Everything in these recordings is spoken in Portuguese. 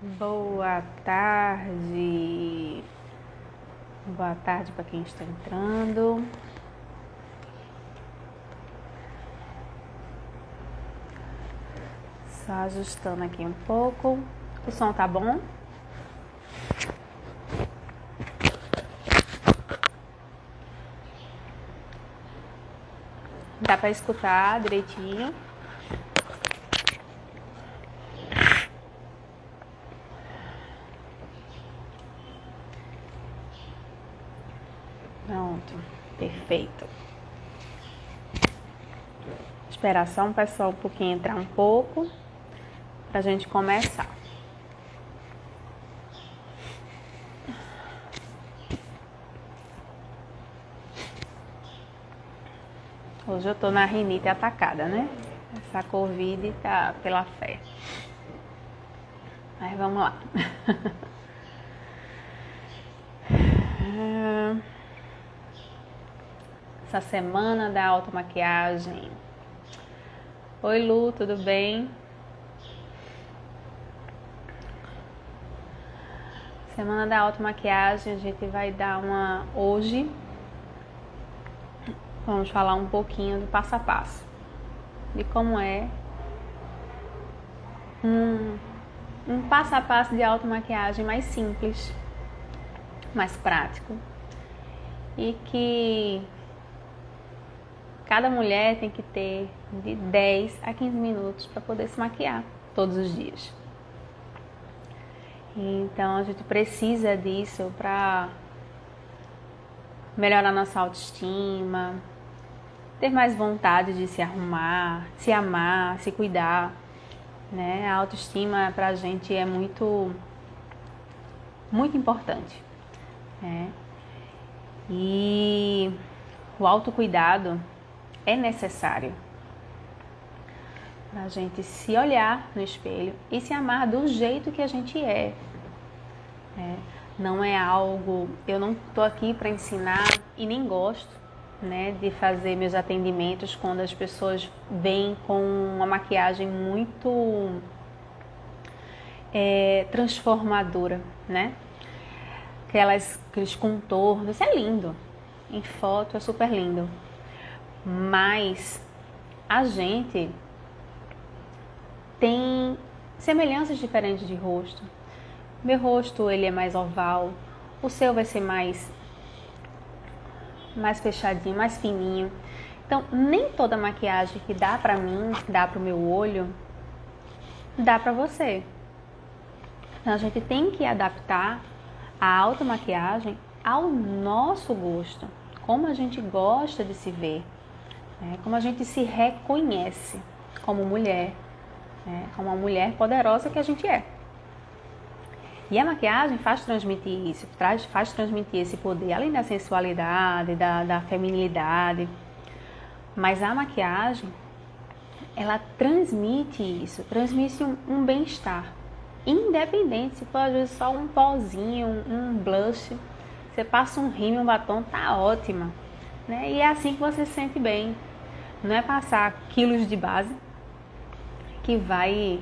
Boa tarde. Boa tarde para quem está entrando. Só ajustando aqui um pouco. O som tá bom? Dá para escutar direitinho? Pronto, perfeito. Esperar só um pessoal um pouquinho entrar um pouco pra gente começar. Hoje eu tô na rinite atacada, né? Essa Covid tá pela fé. Mas vamos lá. Essa semana da automaquiagem. Oi, Lu, tudo bem? Semana da automaquiagem, a gente vai dar uma... Hoje, vamos falar um pouquinho do passo a passo. De como é um passo a passo de automaquiagem mais simples, mais prático. E que cada mulher tem que ter de 10 a 15 minutos para poder se maquiar todos os dias. Então a gente precisa disso para melhorar nossa autoestima, ter mais vontade de se arrumar, se amar, se cuidar, né? A autoestima pra gente é muito importante, né? E o autocuidado é necessário pra gente se olhar no espelho e se amar do jeito que a gente é, né? Não é algo... Eu não tô aqui para ensinar e nem gosto, né, de fazer meus atendimentos quando as pessoas vêm com uma maquiagem muito transformadora, né? Aqueles contornos, é lindo, em foto é super lindo, mas a gente tem semelhanças diferentes de rosto. Meu rosto, ele é mais oval, o seu vai ser mais fechadinho, mais fininho. Então, nem toda maquiagem que dá pra mim, que dá pro meu olho, dá pra você. Então, a gente tem que adaptar a automaquiagem ao nosso gosto, como a gente gosta de se ver, né? Como a gente se reconhece como mulher, né? Como uma mulher poderosa que a gente é. E a maquiagem faz transmitir isso, faz transmitir esse poder, além da sensualidade, da feminilidade. Mas a maquiagem, ela transmite isso, transmite um bem-estar. Independente, se for às vezes só um pozinho, um blush, você passa um rímel, um batom, tá ótima, né? E é assim que você se sente bem. Não é passar quilos de base que vai...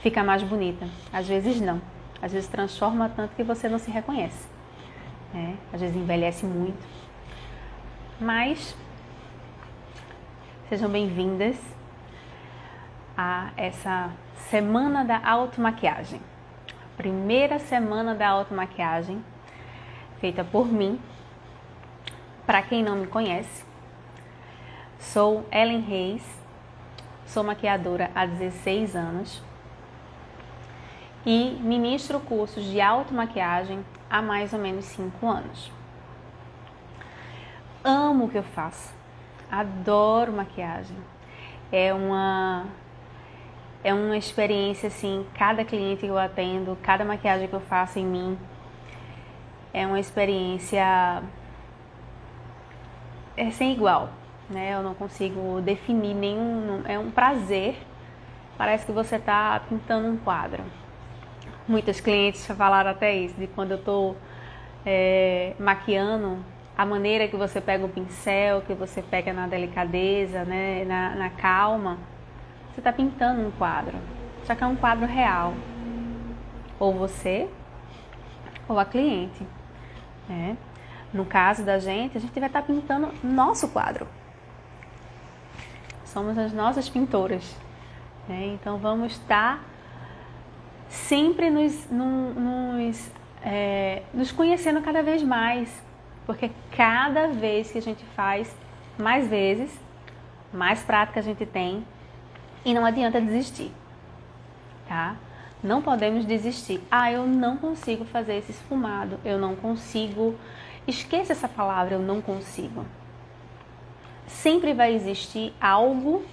fica mais bonita. Às vezes não. Às vezes transforma tanto que você não se reconhece, né? Às vezes envelhece muito. Mas sejam bem-vindas a essa semana da automaquiagem. Primeira semana da automaquiagem feita por mim. Para quem não me conhece, sou Ellen Reis, sou maquiadora há 16 anos. E ministro cursos de automaquiagem há mais ou menos 5 anos. Amo o que eu faço, adoro maquiagem. É uma experiência assim, cada cliente que eu atendo, cada maquiagem que eu faço em mim, é uma experiência sem igual, né? Eu não consigo definir nenhum, é um prazer, parece que você está pintando um quadro. Muitas clientes falaram até isso, de quando eu estou maquiando, a maneira que você pega o pincel, que você pega na delicadeza, né, na calma, você está pintando um quadro. já que é um quadro real. Ou você, ou a cliente, né? No caso da gente, a gente vai estar pintando nosso quadro. Somos as nossas pintoras, né? Então vamos estar sempre nos conhecendo cada vez mais, porque cada vez que a gente faz mais vezes, mais prática a gente tem, e não adianta desistir, tá? Não podemos desistir. Eu não consigo fazer esse esfumado, eu não consigo. Esqueça essa palavra, eu não consigo. Sempre vai existir algo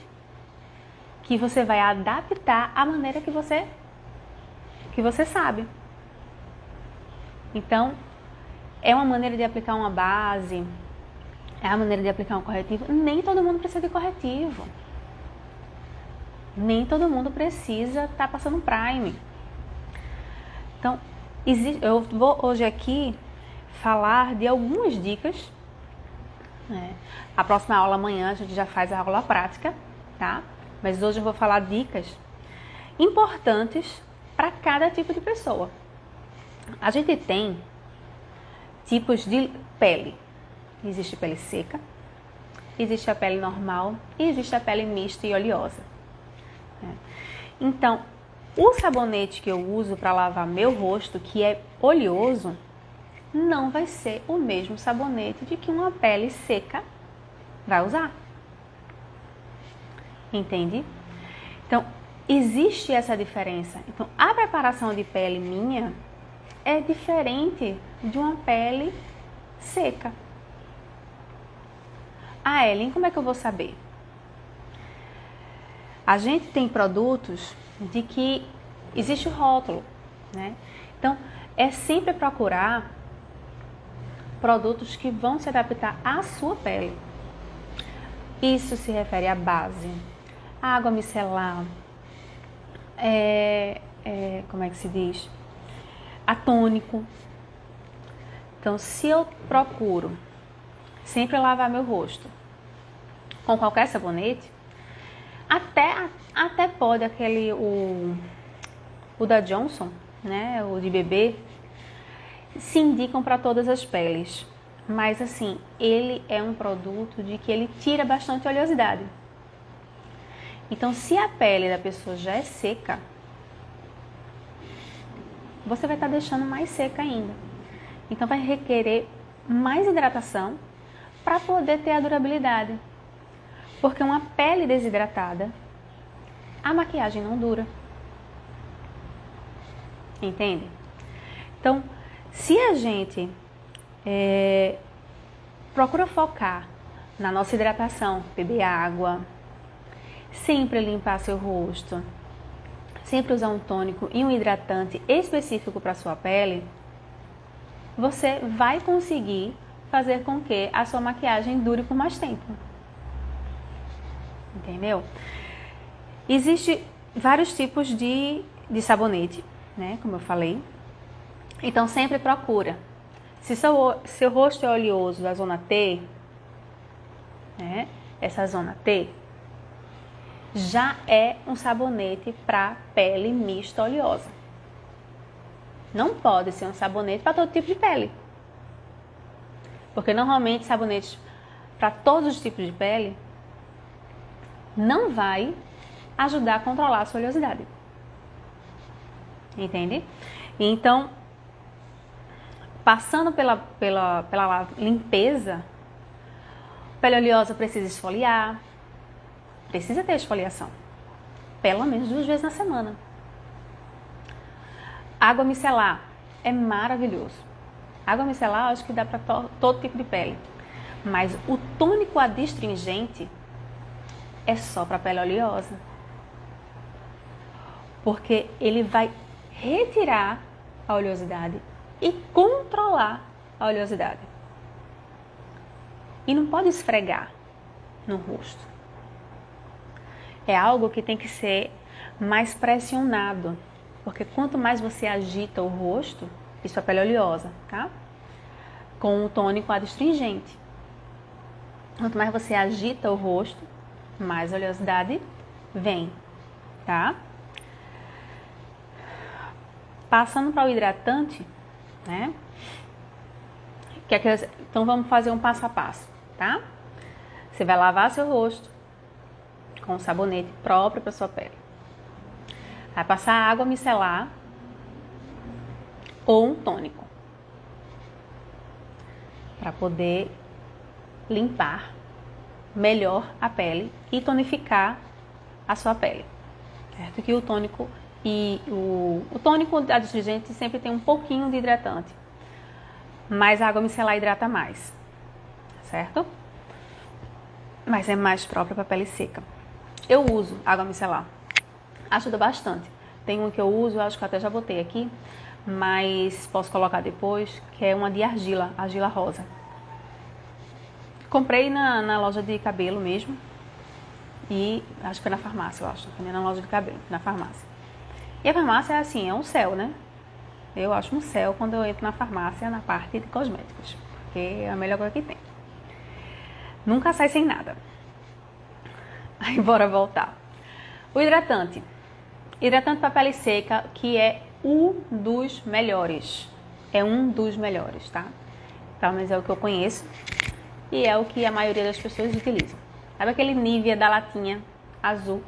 que você vai adaptar à maneira que você sabe. Então, é uma maneira de aplicar uma base, é a maneira de aplicar um corretivo. Nem todo mundo precisa de corretivo. Nem todo mundo precisa estar passando um prime. Então, eu vou hoje aqui falar de algumas dicas. A próxima aula amanhã a gente já faz a aula prática, tá? Mas hoje eu vou falar dicas importantes para cada tipo de pessoa. A gente tem tipos de pele. Existe pele seca, existe a pele normal e existe a pele mista e oleosa. Então, o sabonete que eu uso para lavar meu rosto, que é oleoso, não vai ser o mesmo sabonete de que uma pele seca vai usar. Entende? Então, existe essa diferença. Então, a preparação de pele minha é diferente de uma pele seca. Ellen, como é que eu vou saber? A gente tem produtos de que existe o rótulo, né? Então, é sempre procurar produtos que vão se adaptar à sua pele. Isso se refere à base, água micelar, como é que se diz? A tônico. Então, se eu procuro sempre lavar meu rosto com qualquer sabonete, até pode o da Johnson, né, o de bebê, se indicam para todas as peles. Mas assim, ele é um produto de que ele tira bastante oleosidade. Então, se a pele da pessoa já é seca, você vai estar deixando mais seca ainda. Então, vai requerer mais hidratação para poder ter a durabilidade. Porque uma pele desidratada, a maquiagem não dura. Entende? Então, se a gente procura focar na nossa hidratação, beber água, sempre limpar seu rosto, sempre usar um tônico e um hidratante específico para sua pele, você vai conseguir fazer com que a sua maquiagem dure por mais tempo. Entendeu? Existem vários tipos de sabonete, né? Como eu falei. Então, sempre procura. Se seu rosto é oleoso da zona T, né? Essa zona T já é um sabonete para pele mista oleosa. Não pode ser um sabonete para todo tipo de pele. Porque normalmente sabonetes para todos os tipos de pele não vai ajudar a controlar a sua oleosidade. Entende? Então, passando pela limpeza, pele oleosa precisa esfoliar, precisa ter esfoliação, pelo menos 2 vezes na semana. Água micelar é maravilhoso. Água micelar acho que dá para todo tipo de pele, mas o tônico adstringente é só para pele oleosa, porque ele vai retirar a oleosidade e controlar a oleosidade. E não pode esfregar no rosto. É algo que tem que ser mais pressionado, porque quanto mais você agita o rosto, isso é a pele oleosa, tá? Com um tônico adstringente. Quanto mais você agita o rosto, mais oleosidade vem, tá? Passando para o hidratante, né? Então vamos fazer um passo a passo, tá? Você vai lavar seu rosto com um sabonete próprio para sua pele. Vai passar água micelar ou um tônico para poder limpar melhor a pele e tonificar a sua pele. Certo? Que o tônico e o tônico adstringente sempre tem um pouquinho de hidratante, mas a água micelar hidrata mais, certo? Mas é mais própria para pele seca. Eu uso água micelar, ajuda bastante. Tem um que eu uso, acho que eu até já botei aqui, mas posso colocar depois, que é uma de argila rosa. Comprei na loja de cabelo mesmo, e acho que foi na farmácia, eu acho. Não foi na loja de cabelo, na farmácia. E a farmácia é assim, é um céu, né? Eu acho um céu quando eu entro na farmácia na parte de cosméticos, porque é a melhor coisa que tem. Nunca sai sem nada. Aí bora voltar. O hidratante. Hidratante para pele seca, que é um dos melhores. É um dos melhores, tá? Pelo menos é o que eu conheço. E é o que a maioria das pessoas utilizam. Sabe aquele Nivea da latinha azul?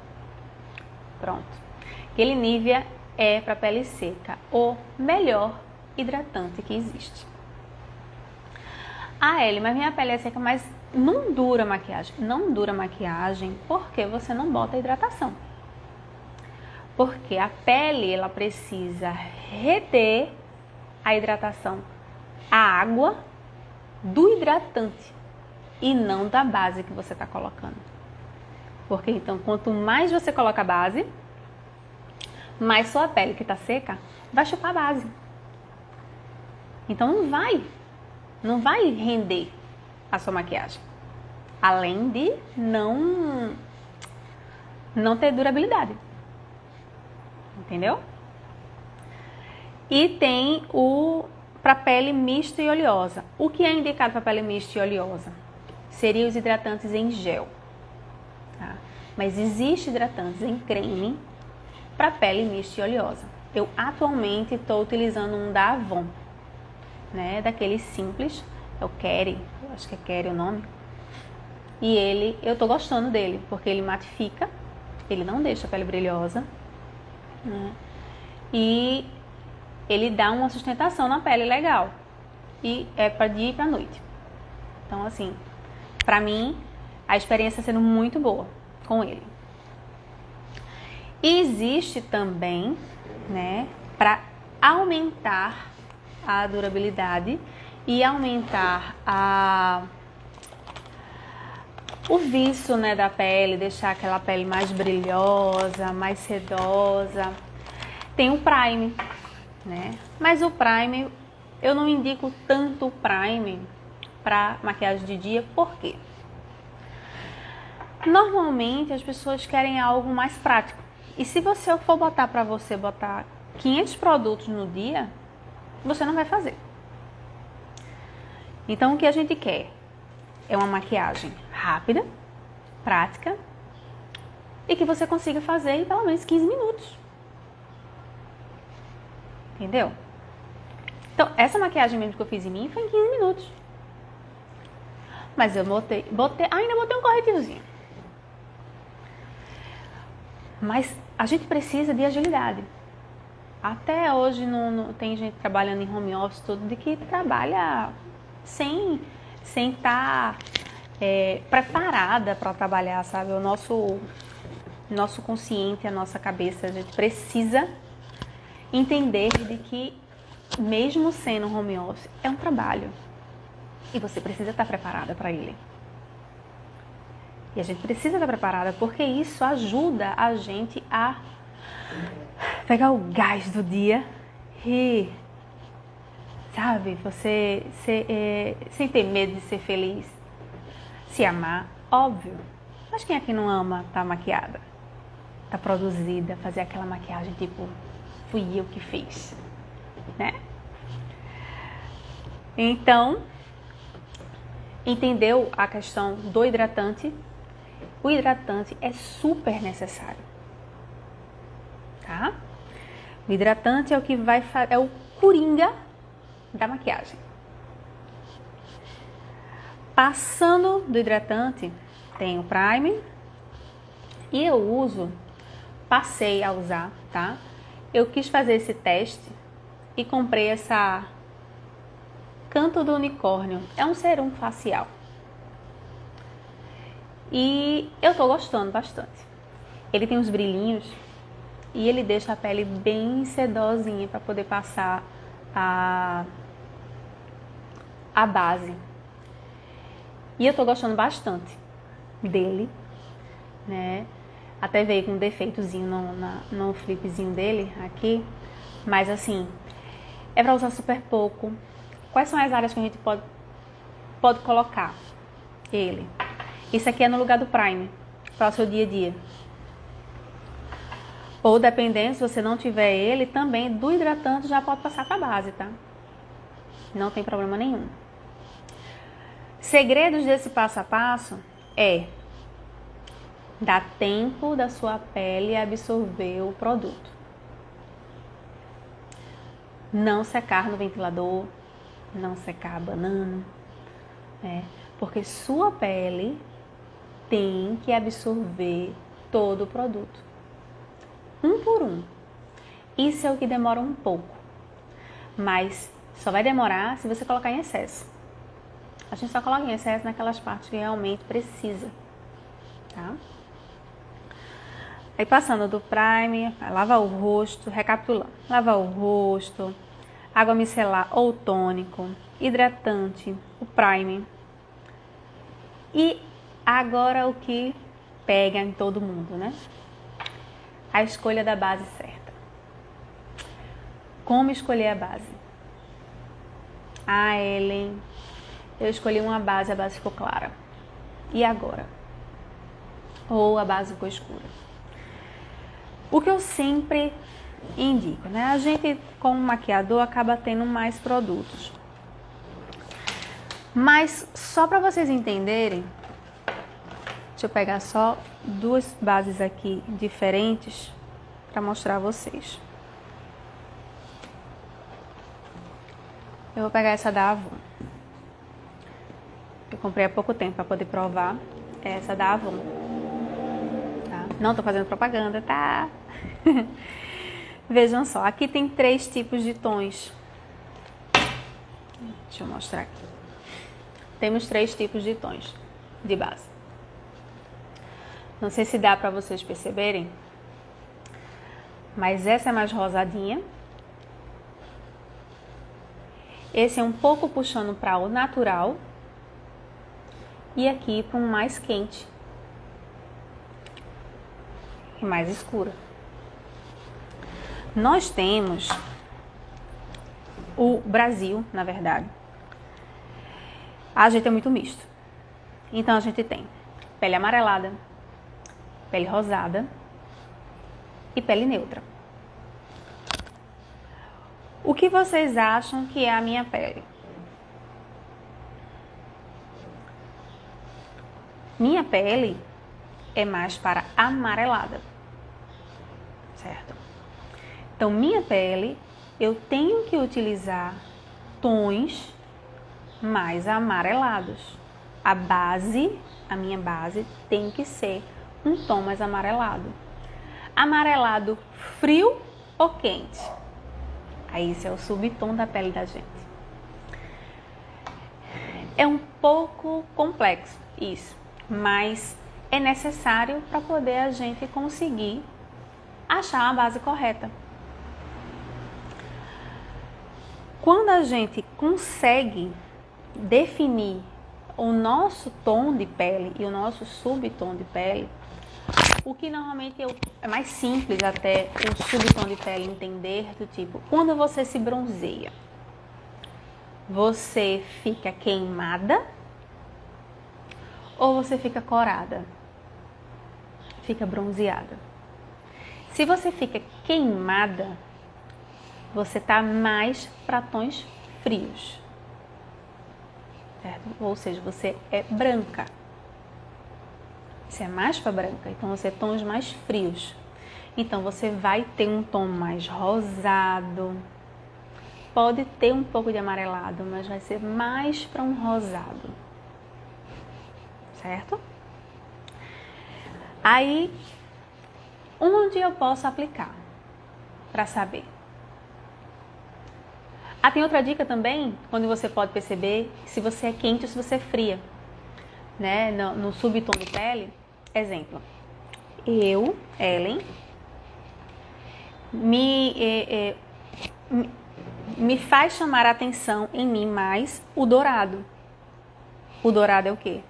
Pronto. Aquele Nivea é para pele seca o melhor hidratante que existe. Ah, Ellie, mas minha pele é seca, mas não dura maquiagem. Não dura maquiagem porque você não bota hidratação. Porque a pele, ela precisa reter a hidratação, a água do hidratante e não da base que você está colocando. Porque então, quanto mais você coloca a base, mais sua pele que está seca vai chupar a base. Então não vai render a sua maquiagem. Além de não ter durabilidade. Entendeu? E tem o para pele mista e oleosa. O que é indicado para pele mista e oleosa? Seriam os hidratantes em gel. Tá? Mas existe hidratantes em creme para pele mista e oleosa. Eu atualmente estou utilizando um da Avon, né? Daquele simples, é o Keri, eu acho que é Keri o nome. E eu tô gostando dele, porque ele matifica, ele não deixa a pele brilhosa, né? E ele dá uma sustentação na pele legal. E é para dia e para noite. Então, assim, pra mim, a experiência está sendo muito boa com ele. E existe também, né, para aumentar a durabilidade e aumentar o viço, né, da pele, deixar aquela pele mais brilhosa, mais sedosa. Tem o Prime, né? Mas o Prime, eu não indico tanto o Prime para maquiagem de dia, por quê? Normalmente as pessoas querem algo mais prático. E se você for botar 500 produtos no dia, você não vai fazer. Então o que a gente quer é uma maquiagem rápida, prática e que você consiga fazer em pelo menos 15 minutos. Entendeu? Então, essa maquiagem mesmo que eu fiz em mim foi em 15 minutos. Mas eu ainda botei um corretivozinho. Mas a gente precisa de agilidade. Até hoje tem gente trabalhando em home office, tudo, de que trabalha sem estar preparada para trabalhar, sabe? O nosso consciente, a nossa cabeça, a gente precisa entender de que mesmo sendo home office, é um trabalho. E você precisa estar preparada para ele. E a gente precisa estar preparada porque isso ajuda a gente a pegar o gás do dia e, sabe, você sem ter medo de ser feliz, se amar, óbvio. Mas quem aqui não ama estar maquiada, estar produzida, fazer aquela maquiagem tipo, fui eu que fiz, né? Então, entendeu a questão do hidratante? O hidratante é super necessário, tá? O hidratante é o que vai é o coringa da maquiagem. Passando do hidratante, tem o primer. E eu passei a usar, tá? Eu quis fazer esse teste e comprei essa Canto do Unicórnio. É um serum facial. E eu tô gostando bastante. Ele tem uns brilhinhos e ele deixa a pele bem sedosinha para poder passar a base. E eu tô gostando bastante dele, né? Até veio com um defeitozinho no flipzinho dele aqui. Mas assim, é pra usar super pouco. Quais são as áreas que a gente pode colocar ele? Isso aqui é no lugar do primer, para o seu dia a dia. Ou dependendo, se você não tiver ele, também do hidratante já pode passar pra base, tá? Não tem problema nenhum. Segredos desse passo a passo é dar tempo da sua pele absorver o produto. Não secar no ventilador, não secar a banana, né? Porque sua pele tem que absorver todo o produto, um por um. Isso é o que demora um pouco, mas só vai demorar se você colocar em excesso. A gente só coloca em excesso naquelas partes que realmente precisa, tá? Aí passando do primer, lavar o rosto, recapitulando. Lavar o rosto, água micelar ou tônico, hidratante, o primer. E agora o que pega em todo mundo, né? A escolha da base certa. Como escolher a base? Ah, Ellen, eu escolhi uma base, a base ficou clara. E agora? Ou a base ficou escura? O que eu sempre indico, né? A gente, como maquiador, acaba tendo mais produtos. Mas, só para vocês entenderem, deixa eu pegar só duas bases aqui diferentes para mostrar a vocês. Eu vou pegar essa da Avon. Eu comprei há pouco tempo para poder provar. Essa da Avon. Tá? Não tô fazendo propaganda, tá? Vejam só, aqui tem 3 tipos de tons. Deixa eu mostrar aqui. Temos 3 tipos de tons de base. Não sei se dá para vocês perceberem, mas essa é mais rosadinha. Esse é um pouco puxando para o natural. E aqui para um mais quente e mais escura. Nós temos o Brasil, na verdade. A gente é muito misto. Então a gente tem pele amarelada, pele rosada e pele neutra. O que vocês acham que é a minha pele? Minha pele é mais para amarelada, certo? Então, minha pele, eu tenho que utilizar tons mais amarelados. A minha base tem que ser um tom mais amarelado. Amarelado frio ou quente? Aí esse é o subtom da pele da gente. É um pouco complexo isso, mas é necessário para poder a gente conseguir achar a base correta. Quando a gente consegue definir o nosso tom de pele e o nosso subtom de pele, o que normalmente é mais simples até o subtom de pele entender, do tipo, quando você se bronzeia, você fica queimada ou você fica corada? Fica bronzeada. Se você fica queimada, você tá mais para tons frios, certo? Ou seja, você é branca. Você é mais para branca, então você é tons mais frios. Então você vai ter um tom mais rosado. Pode ter um pouco de amarelado, mas vai ser mais para um rosado. Certo? Aí, onde eu posso aplicar? Para saber. Tem outra dica também, quando você pode perceber se você é quente ou se você é fria. Né? No subtom de pele, exemplo. Eu, Ellen, me faz chamar a atenção em mim mais o dourado. O dourado é o quê?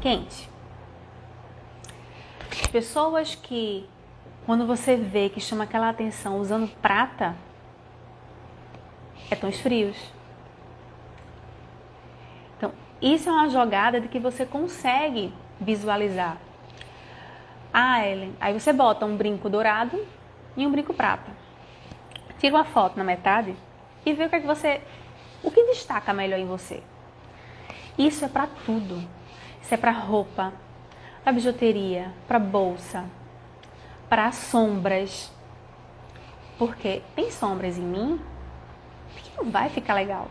Quente. Pessoas que, quando você vê que chama aquela atenção usando prata, é tons frios. Então, isso é uma jogada de que você consegue visualizar. Ellen, aí você bota um brinco dourado e um brinco prata. Tira uma foto na metade e vê o que destaca melhor em você. Isso é para tudo. Isso é para roupa, para bijuteria, para bolsa, para sombras. Porque tem sombras em mim que não vai ficar legal.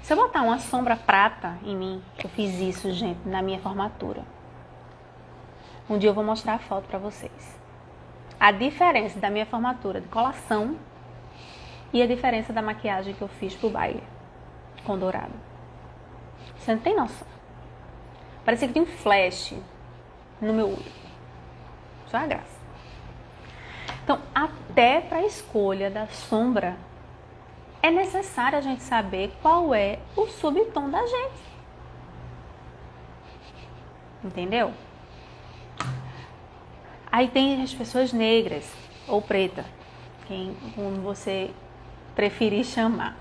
Se eu botar uma sombra prata em mim, eu fiz isso, gente, na minha formatura. Um dia eu vou mostrar a foto para vocês. A diferença da minha formatura de colação e a diferença da maquiagem que eu fiz pro baile com dourado. Você não tem noção. Parecia que tinha um flash no meu olho. Só a graça. Então, até para a escolha da sombra, é necessário a gente saber qual é o subtom da gente. Entendeu? Aí tem as pessoas negras ou preta, como você preferir chamar.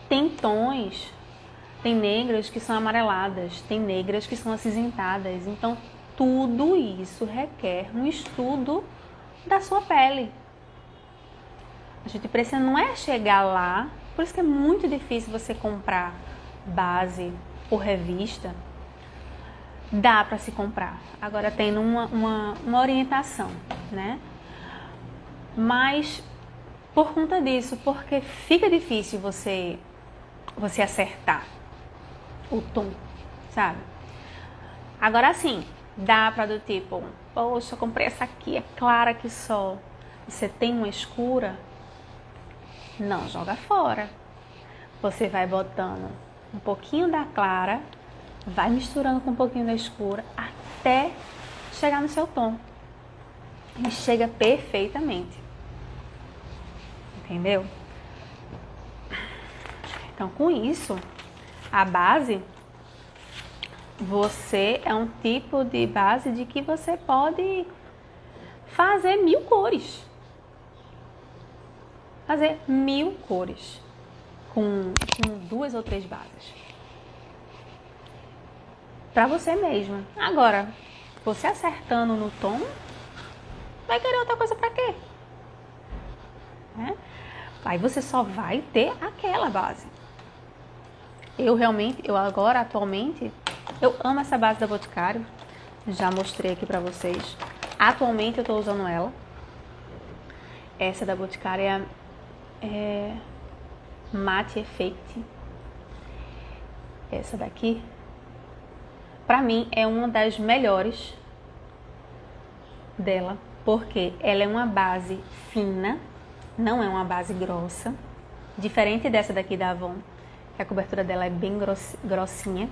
Tem tons, tem negras que são amareladas, tem negras que são acinzentadas. Então, tudo isso requer um estudo da sua pele. A gente precisa, não é chegar lá, por isso que é muito difícil você comprar base ou revista. Dá para se comprar, agora tem uma orientação, né? Mas por conta disso, porque fica difícil você acertar o tom, sabe? Agora sim, dá para do tipo, poxa, eu comprei essa aqui, é clara que só. Você tem uma escura? Não joga fora. Você vai botando um pouquinho da clara, vai misturando com um pouquinho da escura até chegar no seu tom. E chega perfeitamente. Entendeu? Então, com isso, a base, você é um tipo de base de que você pode fazer 1000 cores. Fazer 1000 cores com 2 ou 3 bases. Pra você mesmo. Agora, você acertando no tom, vai querer outra coisa pra quê? Né? Aí você só vai ter aquela base. Eu agora, atualmente, eu amo essa base da Boticário. Já mostrei aqui pra vocês. Atualmente eu tô usando ela. Essa da Boticário é Matte Effect. Essa daqui, pra mim, é uma das melhores dela, porque ela é uma base fina, não é uma base grossa, diferente dessa daqui da Avon, que a cobertura dela é bem grossinha,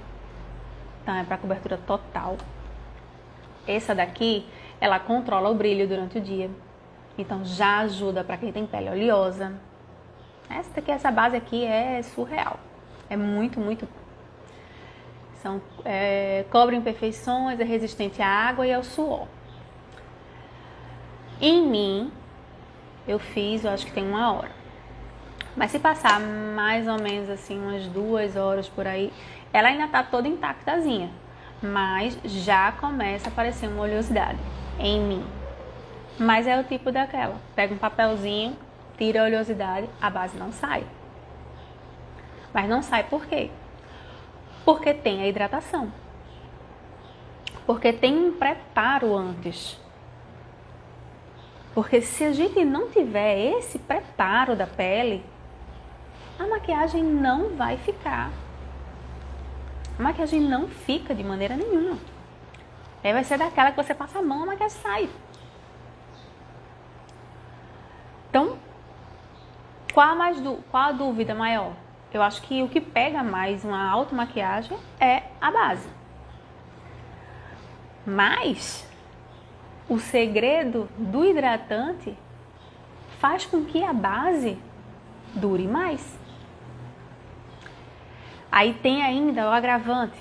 então é para cobertura total. Essa daqui, ela controla o brilho durante o dia, então já ajuda para quem tem pele oleosa. Essa base aqui é surreal, é muito, muito. Cobre imperfeições, é resistente à água e ao suor. Em mim, eu acho que tem 1 hora. Mas se passar mais ou menos assim, umas 2 horas por aí, ela ainda tá toda intactazinha. Mas já começa a aparecer uma oleosidade em mim. Mas é o tipo daquela. Pega um papelzinho, tira a oleosidade, a base não sai. Mas não sai por quê? Porque tem a hidratação. Porque tem um preparo antes. Porque se a gente não tiver esse preparo da pele, a maquiagem não vai ficar. A maquiagem não fica de maneira nenhuma. Aí vai ser daquela que você passa a mão, a maquiagem sai. Então, qual a dúvida maior? Eu acho que o que pega mais uma automaquiagem é a base. Mas o segredo do hidratante faz com que a base dure mais. Aí tem ainda o agravante.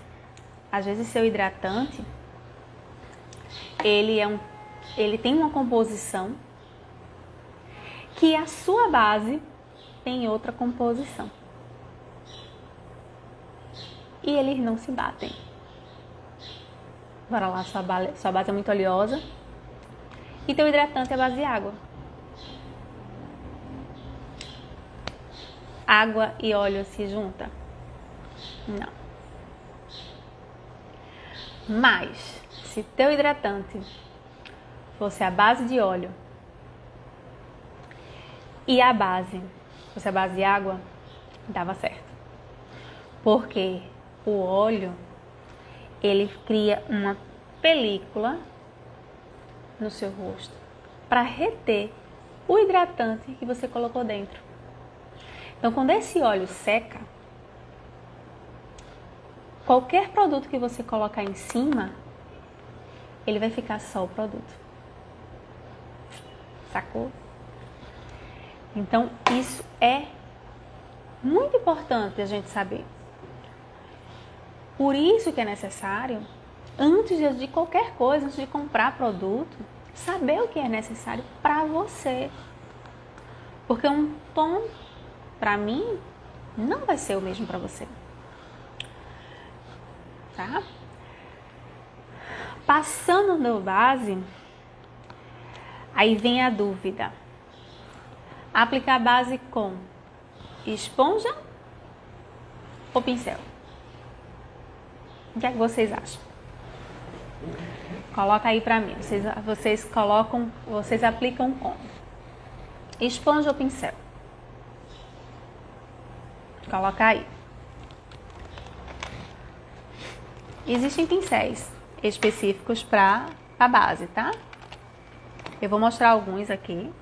Às vezes seu hidratante, ele tem uma composição que a sua base tem outra composição. E eles não se batem. Bora lá, sua base é muito oleosa e teu hidratante é base de água. Água e óleo se juntam? Não. Mas, se teu hidratante fosse a base de óleo e a base fosse a base de água, dava certo. Porque o óleo, ele cria uma película no seu rosto para reter o hidratante que você colocou dentro. Então, quando esse óleo seca, qualquer produto que você colocar em cima, ele vai ficar só o produto. Sacou? Então, isso é muito importante a gente saber. Por isso que é necessário, antes de qualquer coisa, antes de comprar produto, saber o que é necessário para você. Porque um tom, para mim, não vai ser o mesmo para você. Tá? Passando no base, aí vem a dúvida. Aplicar base com esponja ou pincel? O que é que vocês acham? Coloca aí pra mim. Vocês aplicam como? Esponja ou pincel? Coloca aí. Existem pincéis específicos para a base, tá? Eu vou mostrar alguns aqui.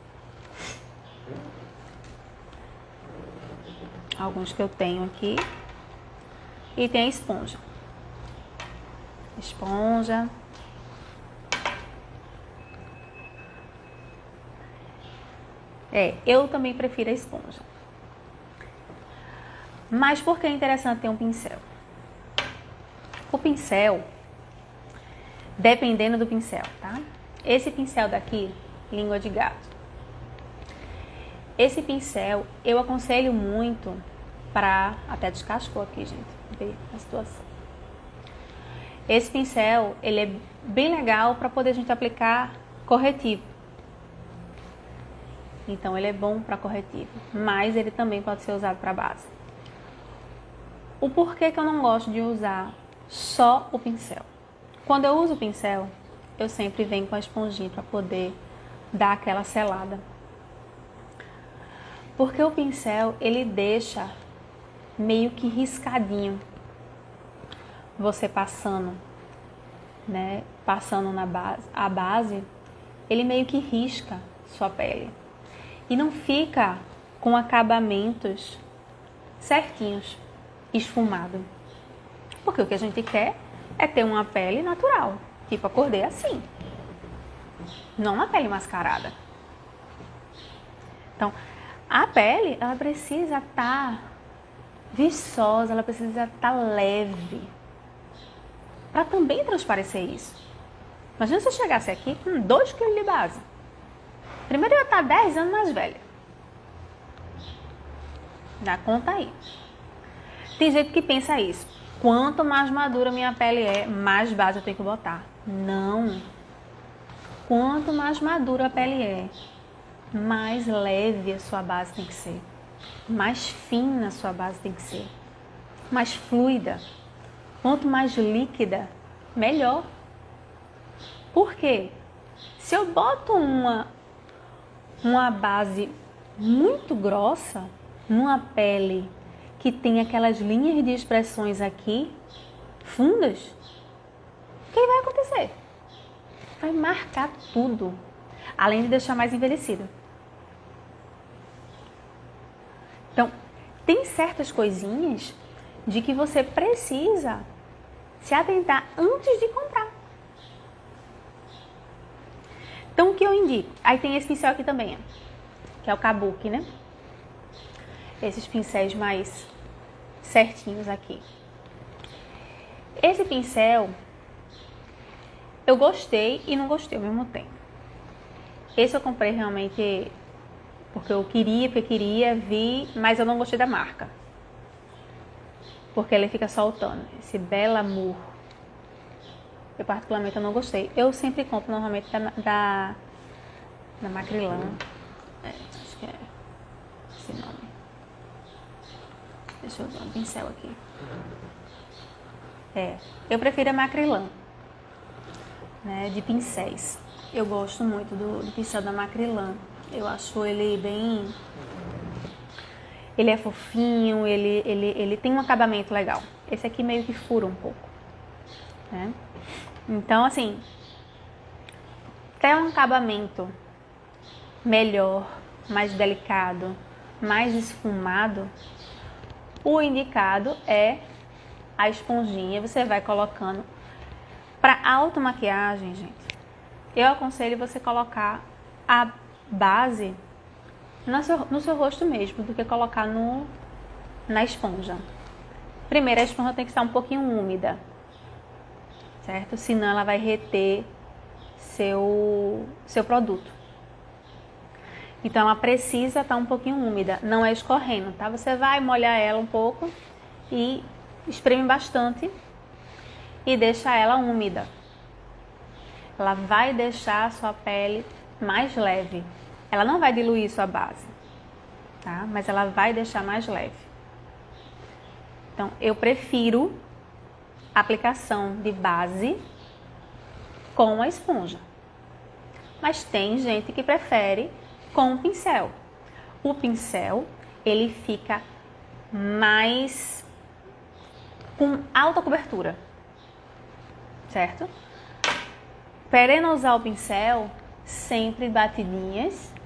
Alguns que eu tenho aqui. E tem a esponja. Esponja. Eu também prefiro a esponja. Mas por que é interessante ter um pincel? O pincel, dependendo do pincel, tá? Esse pincel daqui, língua de gato. Esse pincel eu aconselho muito para... Até descascou aqui, gente. Ver a situação. Esse pincel, ele é bem legal para poder a gente aplicar corretivo. Então, ele é bom para corretivo, mas ele também pode ser usado para base. O porquê que eu não gosto de usar só o pincel? Quando eu uso o pincel, eu sempre venho com a esponjinha para poder dar aquela selada. Porque o pincel, ele deixa meio que riscadinho. Você passando, né? Passando na base, a base, ele meio que risca sua pele. E não fica com acabamentos certinhos, esfumado. Porque o que a gente quer é ter uma pele natural. Tipo, acordei assim. Não uma pele mascarada. Então, a pele, ela precisa estar viçosa, ela precisa estar leve. Para também transparecer isso. Imagina se eu chegasse aqui com 2 kg de base. Primeiro eu ia estar 10 anos mais velha. Dá conta aí. Tem gente que pensa isso. Quanto mais madura minha pele é, mais base eu tenho que botar. Não. Quanto mais madura a pele é, mais leve a sua base tem que ser. Mais fina a sua base tem que ser. Mais fluida. Quanto mais líquida, melhor. Por quê? Se eu boto uma base muito grossa numa pele que tem aquelas linhas de expressões aqui, fundas, o que vai acontecer? Vai marcar tudo, além de deixar mais envelhecido. Então, tem certas coisinhas de que você precisa se atentar antes de comprar. Então, o que eu indico? Aí tem esse pincel aqui também, ó, que é o Kabuki, né? Esses pincéis mais certinhos aqui. Esse pincel, eu gostei e não gostei ao mesmo tempo. Esse eu comprei realmente porque eu queria, vi, mas eu não gostei da marca. Porque ele fica soltando. Esse Bellamour. Eu particularmente eu não gostei. Eu sempre compro normalmente da Macrylan. Acho que é esse nome. Deixa eu ver um pincel aqui. Eu prefiro a Macrylan, né, de pincéis. Eu gosto muito do pincel da Macrylan. Eu acho ele bem... Ele é fofinho, ele tem um acabamento legal. Esse aqui meio que fura um pouco, né? Então, assim, ter um acabamento melhor, mais delicado, mais esfumado, o indicado é a esponjinha. Você vai colocando. Para automaquiagem, gente, eu aconselho você colocar a base no seu rosto mesmo, do que colocar na esponja. Primeiro, a esponja tem que estar um pouquinho úmida, certo? Senão ela vai reter seu produto. Então ela precisa estar um pouquinho úmida, não é escorrendo, tá? Você vai molhar ela um pouco e espreme bastante e deixa ela úmida. Ela vai deixar a sua pele mais leve. Ela não vai diluir sua base, tá? Mas ela vai deixar mais leve. Então, eu prefiro a aplicação de base com a esponja. Mas tem gente que prefere com o pincel. O pincel, ele fica mais com alta cobertura, certo? Querendo usar o pincel, sempre batidinhas.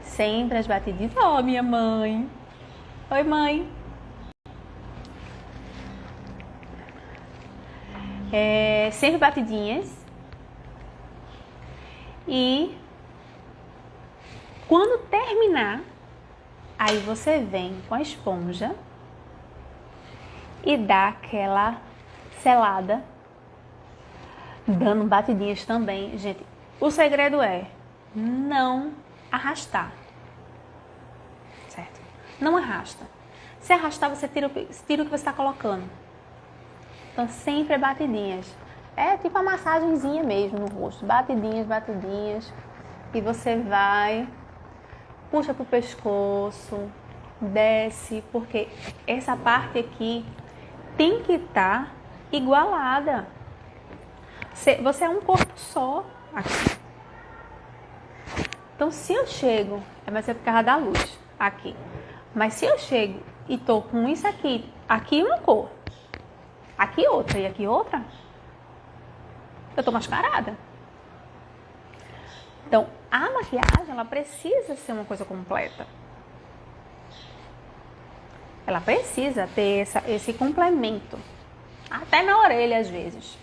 Sempre as batidinhas. Ó, minha mãe. Oi, mãe. Sempre batidinhas. E quando terminar, aí você vem com a esponja e dá aquela selada, dando batidinhas também. Gente, o segredo é não arrastar, certo? Não arrasta. Se arrastar, você tira o que você está colocando. Então, sempre é batidinhas. É tipo uma massagenzinha mesmo no rosto. Batidinhas, batidinhas. E você vai, puxa pro pescoço, desce, porque essa parte aqui tem que estar igualada. Você é um corpo só aqui. Então, se eu chego, vai ser por causa da luz aqui. Mas se eu chego e tô com isso aqui, aqui uma cor, aqui outra e aqui outra, eu tô mascarada. Então, a maquiagem, ela precisa ser uma coisa completa. Ela precisa ter esse complemento. Até na orelha, às vezes.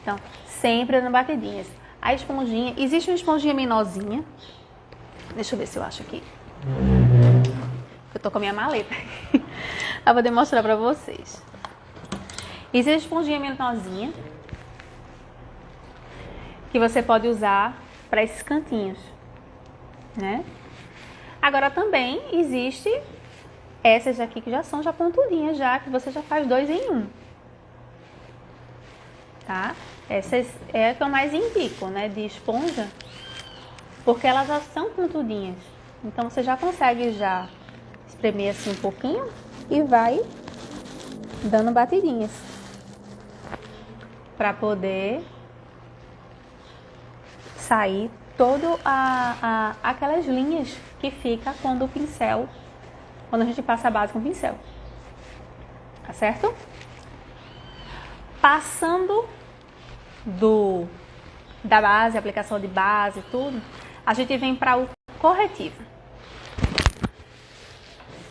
Então, sempre dando batidinhas. A esponjinha, existe uma esponjinha menorzinha. Deixa eu ver se eu acho aqui. Eu tô com a minha maleta. Eu vou demonstrar pra vocês. Existe uma esponjinha menorzinha que você pode usar para esses cantinhos, né? Agora também existe essas aqui que já são pontudinhas, já que você já faz 2 em 1. Tá? Essas é a que eu mais indico, né, de esponja, porque elas já são pontudinhas. Então você já consegue já espremer assim um pouquinho e vai dando batidinhas para poder sair todo aquelas linhas que fica quando a gente passa a base com o pincel. Tá certo? Passando da base, aplicação de base, tudo, a gente vem para o corretivo.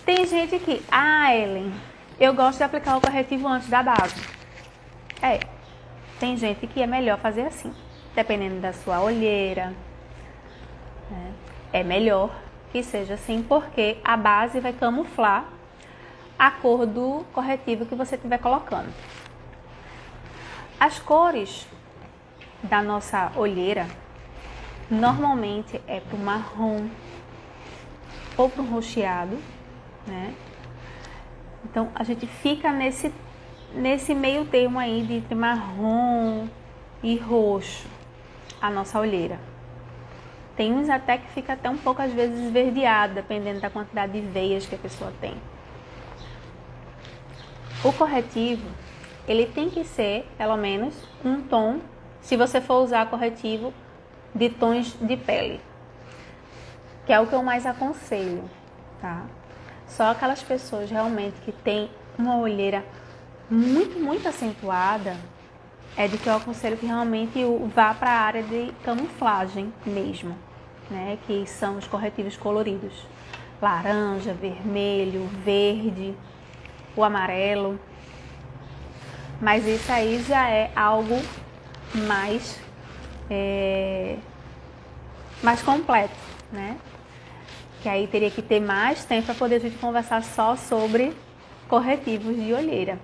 Tem gente que, Ellen, eu gosto de aplicar o corretivo antes da base. Tem gente que é melhor fazer assim, dependendo da sua olheira, né? É melhor que seja assim, porque a base vai camuflar a cor do corretivo que você estiver colocando. As cores da nossa olheira normalmente é para o marrom ou para o roxeado, né? Então a gente fica nesse meio termo aí de entre marrom e roxo a nossa olheira. Tem uns até que fica até um pouco às vezes esverdeado, dependendo da quantidade de veias que a pessoa tem. O corretivo, ele tem que ser pelo menos um tom, se você for usar corretivo de tons de pele, que é o que eu mais aconselho, tá? Só aquelas pessoas realmente que tem uma olheira muito, muito acentuada, é de que eu aconselho que realmente vá para a área de camuflagem mesmo, né? Que são os corretivos coloridos. Laranja, vermelho, verde, o amarelo. Mas isso aí já é algo mais completo, né? Que aí teria que ter mais tempo para poder a gente conversar só sobre corretivos de olheira,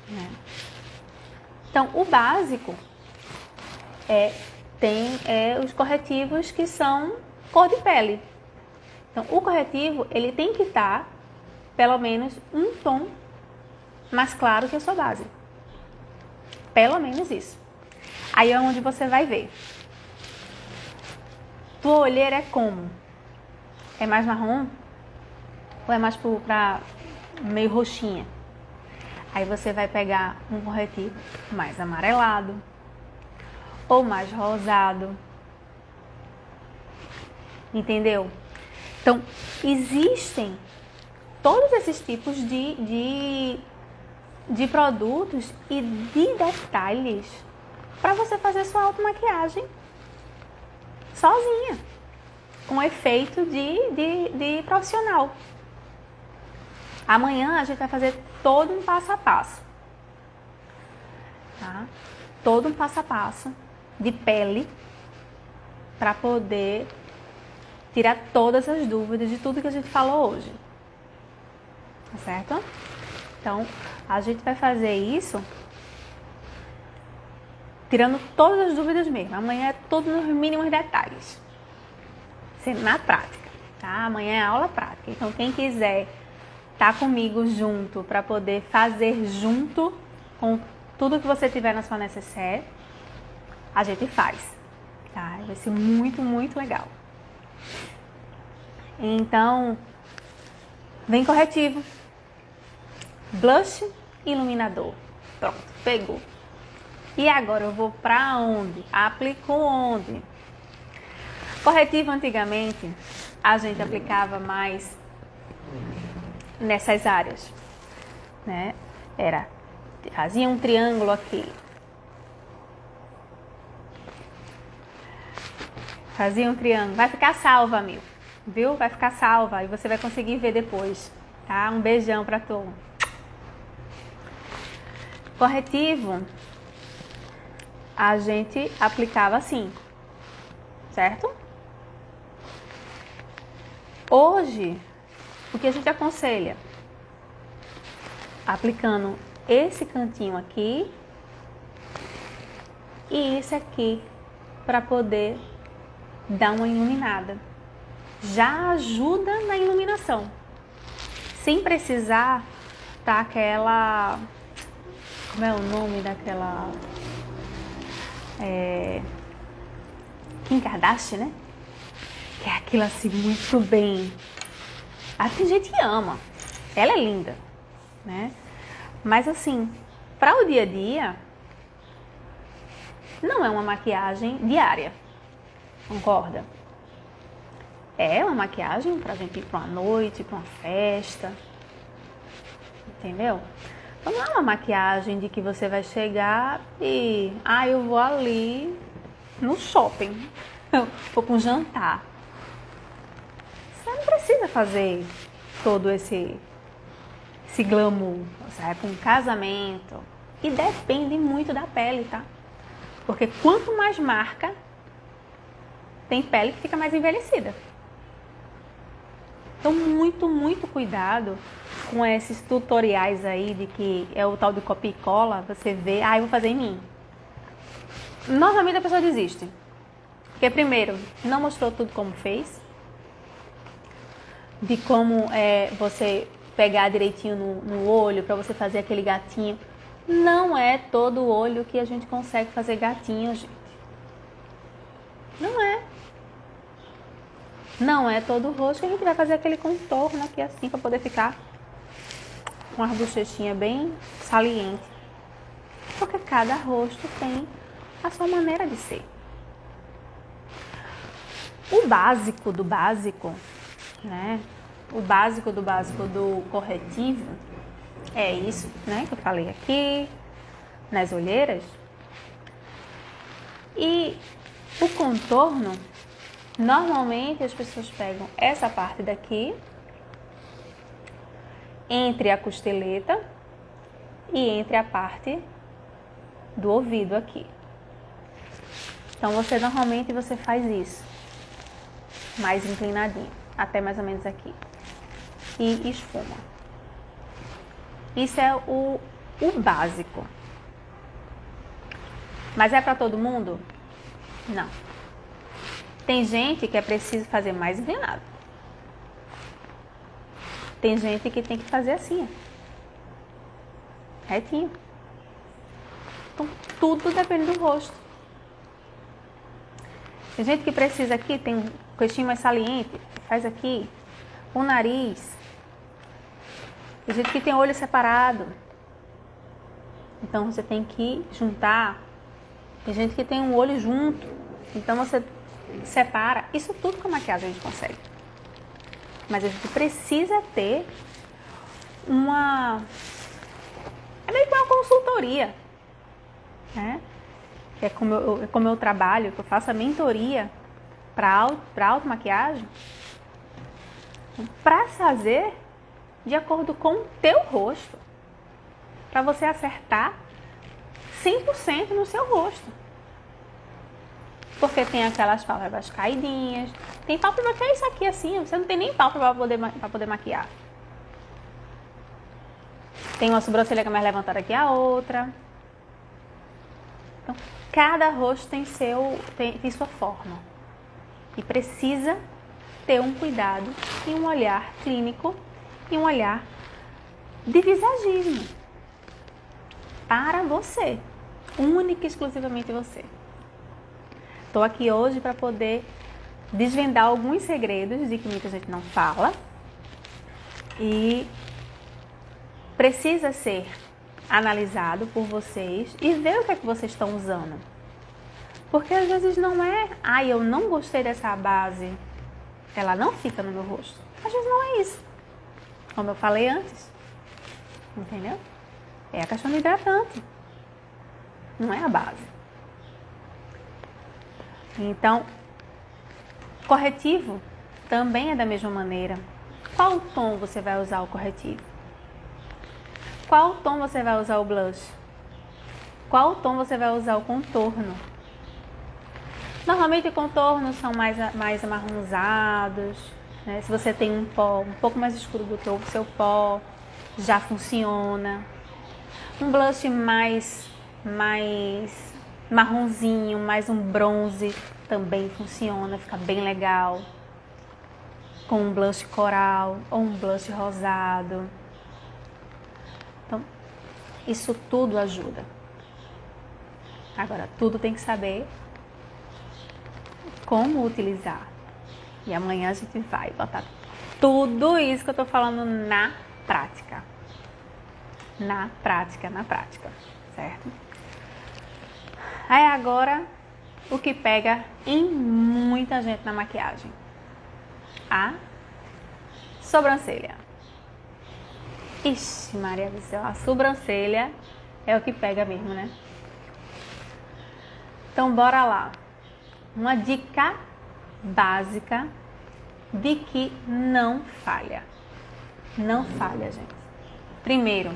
né? Então, o básico tem os corretivos que são cor de pele. Então, o corretivo, ele tem que estar pelo menos um tom mais claro que a sua base. Pelo menos isso. Aí é onde você vai ver. Tua olheira é como? É mais marrom? Ou é mais para meio roxinha? Aí você vai pegar um corretivo mais amarelado ou mais rosado. Entendeu? Então, existem todos esses tipos de produtos e de detalhes para você fazer sua automaquiagem sozinha, com efeito de profissional. Amanhã a gente vai fazer todo um passo a passo, tá? Todo um passo a passo de pele para poder tirar todas as dúvidas de tudo que a gente falou hoje, tá certo? Então, a gente vai fazer isso tirando todas as dúvidas mesmo. Amanhã é tudo nos mínimos detalhes, sendo na prática, tá? Amanhã é aula prática. Então, quem quiser estar comigo junto para poder fazer junto com tudo que você tiver na sua necessaire, a gente faz, tá? Vai ser muito, muito legal. Então, vem corretivo, blush, iluminador. Pronto, pegou. E agora eu vou para onde? Aplico onde? Corretivo, antigamente, a gente aplicava mais nessas áreas, né? Fazia um triângulo aqui. Fazia um triângulo. Vai ficar salva, amigo. Viu? Vai ficar salva e você vai conseguir ver depois, tá? Um beijão pra tu. Corretivo, a gente aplicava assim, certo? Hoje, o que a gente aconselha? Aplicando esse cantinho aqui e esse aqui para poder dar uma iluminada. Já ajuda na iluminação, sem precisar tá aquela... Como é o nome daquela... Kim Kardashian, né? Que é aquilo assim, muito bem. Tem gente que ama. Ela é linda, né? Mas assim, para o dia a dia, não é uma maquiagem diária. Concorda? É uma maquiagem pra gente ir pra uma noite, pra uma festa. Entendeu? Então não é uma maquiagem de que você vai chegar e... eu vou ali no shopping. Vou pra um jantar. Você não precisa fazer todo esse glamour. Você vai pra um casamento. E depende muito da pele, tá? Porque quanto mais marca, tem pele que fica mais envelhecida. Então, muito, muito cuidado com esses tutoriais aí de que é o tal de copia e cola. Você vê, eu vou fazer em mim. Normalmente a pessoa desiste. Porque, primeiro, não mostrou tudo como fez. De como você pegar direitinho no olho para você fazer aquele gatinho. Não é todo olho que a gente consegue fazer gatinho, gente. Não é. Não é todo o rosto que a gente vai fazer aquele contorno aqui assim para poder ficar com as bochechinhas bem salientes. Porque cada rosto tem a sua maneira de ser. O básico do básico, né? O básico do básico do corretivo é isso, né? Que eu falei aqui, nas olheiras. E o contorno, normalmente as pessoas pegam essa parte daqui, entre a costeleta e entre a parte do ouvido aqui. Então normalmente você faz isso, mais inclinadinho, até mais ou menos aqui. E esfuma. Isso é o básico. Mas é para todo mundo? Não. Tem gente que é preciso fazer mais inclinado. Tem gente que tem que fazer assim, retinho. Então, tudo depende do rosto. Tem gente que precisa aqui, tem um queixinho mais saliente, faz aqui. O nariz. Tem gente que tem olho separado. Então, você tem que juntar. Tem gente que tem um olho junto. Então, você separa. Isso tudo com a maquiagem a gente consegue. Mas a gente precisa ter uma... É meio que uma consultoria, né? Que é como eu trabalho, que eu faço a mentoria para automaquiagem, para fazer de acordo com o teu rosto, para você acertar 100% no seu rosto. Porque tem aquelas pálpebras caidinhas, tem pálpebra que é isso aqui assim, você não tem nem pálpebra para poder maquiar. Tem uma sobrancelha que é mais levantada que a outra. Então, cada rosto tem sua forma. E precisa ter um cuidado e um olhar clínico e um olhar de visagismo para você, única e exclusivamente você. Estou aqui hoje para poder desvendar alguns segredos de que muita gente não fala e precisa ser analisado por vocês e ver o que é que vocês estão usando. Porque às vezes não é, eu não gostei dessa base, ela não fica no meu rosto. Às vezes não é isso. Como eu falei antes. Entendeu? É a questão do hidratante. Não é a base. Então, corretivo também é da mesma maneira. Qual tom você vai usar o corretivo? Qual tom você vai usar o blush? Qual tom você vai usar o contorno? Normalmente contornos são mais amarronzados, né? Se você tem um pó um pouco mais escuro do que o seu pó, já funciona. Um blush mais marronzinho, mais um bronze, também funciona, fica bem legal. Com um blush coral ou um blush rosado. Então, isso tudo ajuda. Agora, tudo tem que saber como utilizar. E amanhã a gente vai botar tudo isso que eu tô falando na prática. Na prática, certo? Aí agora o que pega em muita gente na maquiagem? A sobrancelha. Ixi, Maria do céu, a sobrancelha é o que pega mesmo, né? Então, bora lá. Uma dica básica de que não falha. Não falha, gente. Primeiro,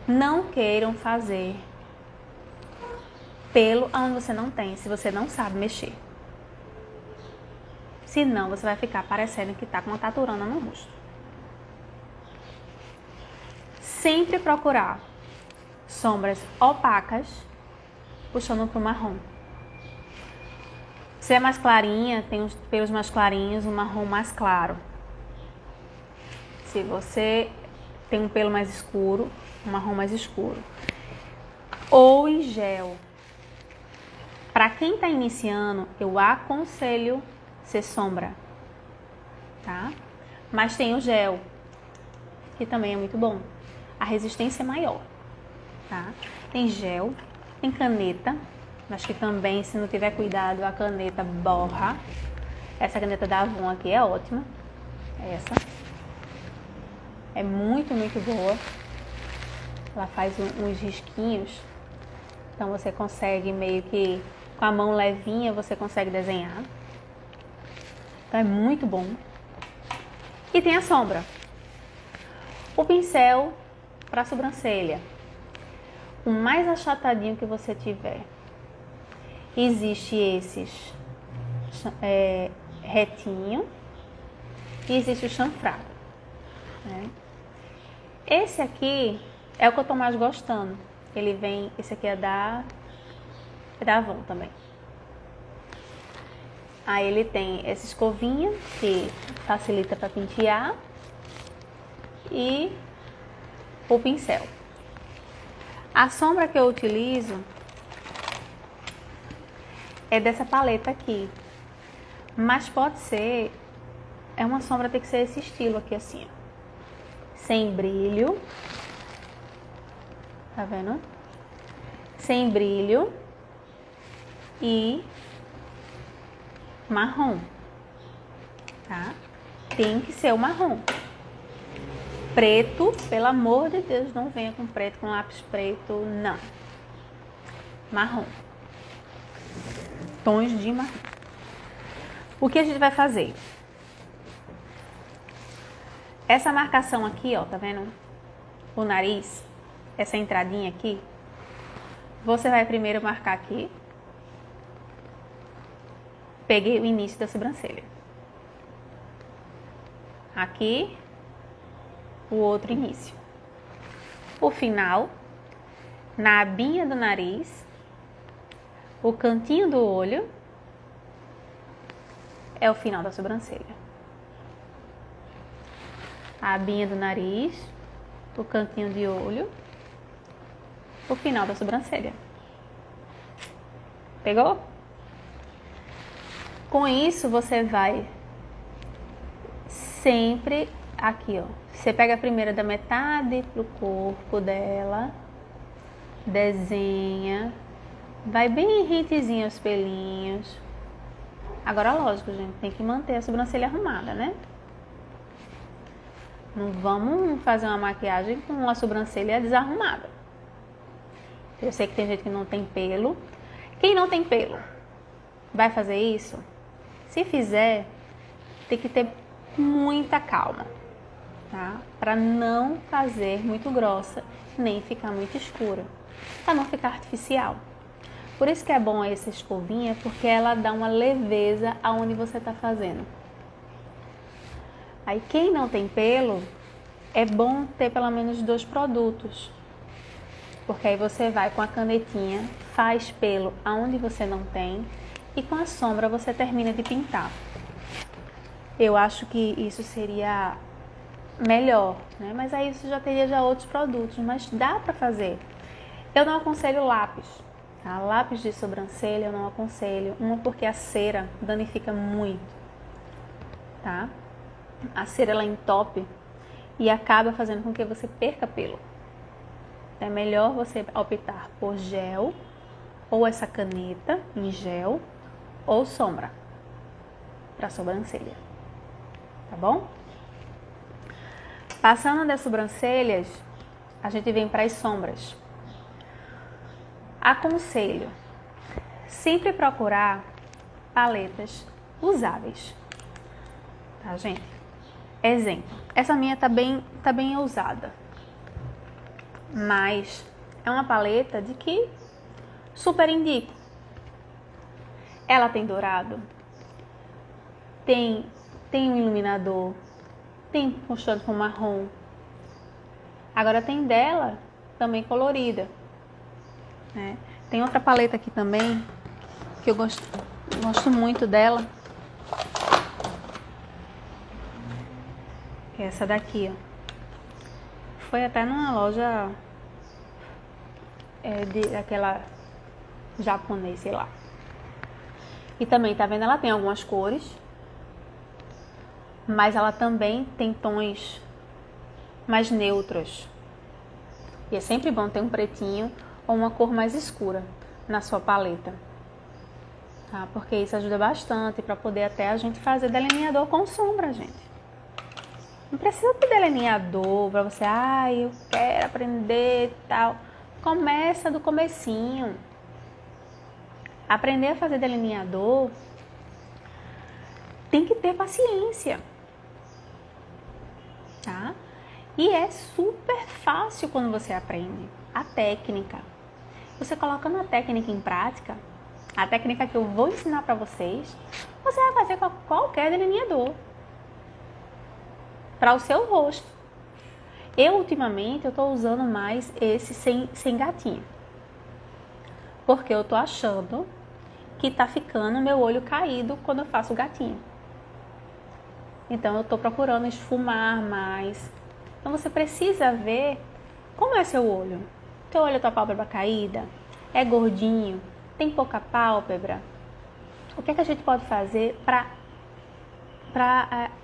não queiram fazer pelo onde você não tem, se você não sabe mexer. Senão, você vai ficar parecendo que tá com uma taturana no rosto. Sempre procurar sombras opacas, puxando para o marrom. Se é mais clarinha, tem os pelos mais clarinhos, um marrom mais claro. Se você tem um pelo mais escuro, um marrom mais escuro. Ou em gel. Para quem está iniciando, eu aconselho ser sombra, tá? Mas tem o gel, que também é muito bom. A resistência é maior, tá? Tem gel, tem caneta, mas que também, se não tiver cuidado, a caneta borra. Essa caneta da Avon aqui é ótima. Essa é muito, muito boa. Ela faz uns risquinhos, então você consegue meio que, com a mão levinha, você consegue desenhar. Então é muito bom. E tem a sombra. O pincel para sobrancelha. O mais achatadinho que você tiver. Existe esses retinho e existe o chanfrado, né? Esse aqui é o que eu tô mais gostando. Ele vem, esse aqui é da Avon também. Aí ele tem essa escovinha que facilita para pentear e o pincel. A sombra que eu utilizo é dessa paleta aqui, mas pode ser, é uma sombra, tem que ser esse estilo aqui assim, ó. Sem brilho, tá vendo? Sem brilho e marrom, tá? Tem que ser o marrom. Preto, pelo amor de Deus, não venha com preto, com lápis preto, não. Marrom. Tons de marrom. O que a gente vai fazer? Essa marcação aqui, ó, tá vendo? O nariz, essa entradinha aqui, você vai primeiro marcar aqui. Peguei o início da sobrancelha. Aqui, o outro início. O final, na abinha do nariz, o cantinho do olho, é o final da sobrancelha. A abinha do nariz, o cantinho de olho, o final da sobrancelha. Pegou? Com isso, você vai sempre aqui, ó. Você pega a primeira da metade pro corpo dela, desenha, vai bem rentezinho os pelinhos. Agora, lógico, gente, tem que manter a sobrancelha arrumada, né? Não vamos fazer uma maquiagem com a sobrancelha desarrumada. Eu sei que tem gente que não tem pelo. Quem não tem pelo vai fazer isso? Se fizer, tem que ter muita calma, tá? Para não fazer muito grossa, nem ficar muito escura, para não ficar artificial. Por isso que é bom essa escovinha, porque ela dá uma leveza aonde você está fazendo. Aí quem não tem pelo, é bom ter pelo menos 2 produtos. Porque aí você vai com a canetinha, faz pelo aonde você não tem e com a sombra você termina de pintar. Eu acho que isso seria melhor, né? Mas aí você já teria já outros produtos, mas dá pra fazer. Eu não aconselho lápis, tá? Lápis de sobrancelha eu não aconselho. Uma porque a cera danifica muito, tá? A cera ela entope e acaba fazendo com que você perca pelo. Então é melhor você optar por gel ou essa caneta em gel ou sombra para sobrancelha, tá bom? Passando das sobrancelhas, a gente vem para as sombras. Aconselho sempre procurar paletas usáveis, tá, gente? Exemplo, essa minha tá bem ousada, mas é uma paleta de que super indico. Ela tem dourado, tem um iluminador, tem puxando com marrom. Agora tem dela também colorida, né? Tem outra paleta aqui também que eu gosto muito dela. Essa daqui, ó. Foi até numa loja daquela japonês, sei lá. E também, tá vendo? Ela tem algumas cores, mas ela também tem tons mais neutros. E é sempre bom ter um pretinho ou uma cor mais escura na sua paleta, tá? Porque isso ajuda bastante para poder até a gente fazer delineador com sombra, gente. Não precisa ter delineador para você, eu quero aprender e tal. Começa do comecinho. Aprender a fazer delineador tem que ter paciência, tá? E é super fácil quando você aprende a técnica. Você colocando a técnica em prática, a técnica que eu vou ensinar para vocês, você vai fazer com qualquer delineador para o seu rosto. Ultimamente, eu tô usando mais esse sem gatinho, porque eu tô achando que tá ficando meu olho caído quando eu faço o gatinho. Então, eu tô procurando esfumar mais. Então, você precisa ver como é seu olho. Teu olho, tua pálpebra caída? É gordinho? Tem pouca pálpebra? O que é que a gente pode fazer para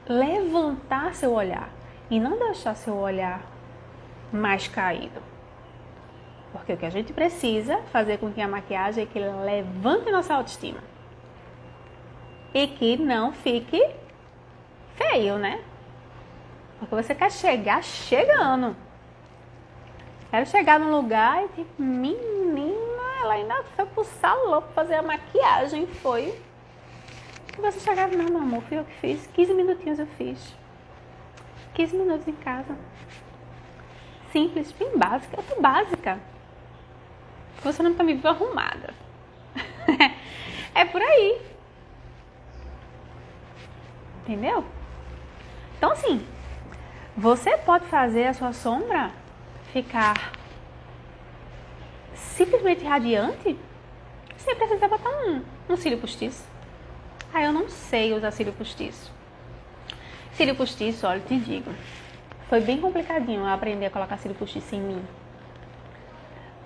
levantar seu olhar e não deixar seu olhar mais caído? Porque o que a gente precisa fazer com que a maquiagem é que levante nossa autoestima e que não fique feio, né? Porque você quer chegar chegando. Quero chegar num lugar e tipo, menina, ela ainda foi pro salão pra fazer a maquiagem, foi. E você chegava, não, meu amor, fui eu que fiz. 15 minutinhos eu fiz. 15 minutos em casa. Simples, bem básica. Eu tô básica. Você não tá me viu arrumada. É por aí. Entendeu? Então, assim, você pode fazer a sua sombra ficar simplesmente radiante sem precisar botar um cílio postiço. Eu não sei usar cílio postiço. Cílio postiço, olha, te digo, foi bem complicadinho eu aprender a colocar cílio postiço em mim.